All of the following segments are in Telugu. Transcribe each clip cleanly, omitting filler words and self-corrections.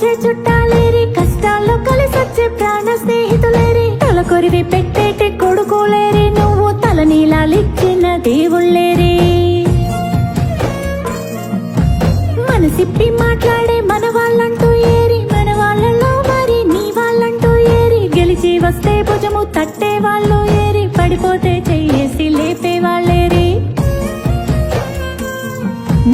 వచ్చే చుట్టాలేరి, కష్టాల్లో కలిసొచ్చే ప్రాణ స్నేహితులేరి, తలకొరివి పెట్టేటి కొడుకులేరి, నువ్వు తల నీలాలిచ్చిన దేవుళ్ళేరి. మనసిప్పి మాట్లాడే మన వాళ్ళంటూ ఏరి, మన వాళ్ళలో మరి నీ వాళ్ళంటూ ఏరి, గెలిచి వస్తే భుజము తట్టే వాళ్ళు ఏరి, పడిపోతే చెయ్యేసి లేపే వాళ్ళేరి.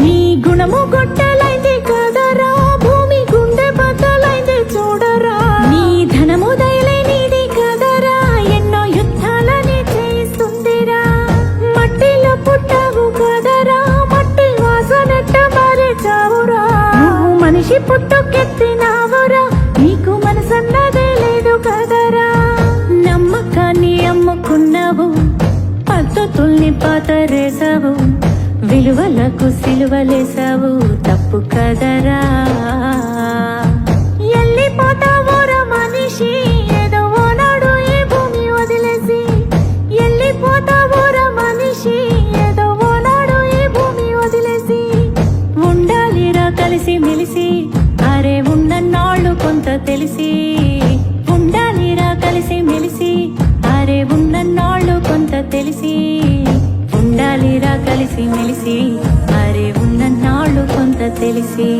నీ గుణము గొట్టలైంది కదరా, భూమి గుండె బద్దలైంది చూడరా, నీ ధనము దయలేనిది కదరా, ఎన్నో యుద్ధాలని చేయిస్తుందిరా. మట్టిలో పుట్టావు కదరా, మట్టి వాసనెట్ట మరిచావురా, నువ్వు మనిషి పుట్టుకెత్తినావురా, నీకు మనసన్నదే లేదు కదరా. నమ్మకాన్ని అమ్ముకున్నావు, పద్ధతుల్ని పాతరేసావు, విలువలకు సిలువలేసావు, తప్పు కదరా. ఎల్లిపోతావురా మనిషి, ఏదో ఓనాడు ఈ భూమి వదిలేసి, ఎల్లిపోతావురా మనిషి, ఏదో ఓనాడు ఈ భూమి వదిలేసి. ఉండాలిరా కలిసి మెలిసి, అరే ఉన్నన్నాళ్ళు కొంత తెలిసి, ఉండాలిరా కలిసి మెలిసి, అరే ఉన్నన్నాళ్ళు కొంత తెలిసి, ఉండాలిరా కలిసి మెలిసి, అరే ఉన్నన్నాళ్ళు కొంత తెలిసి.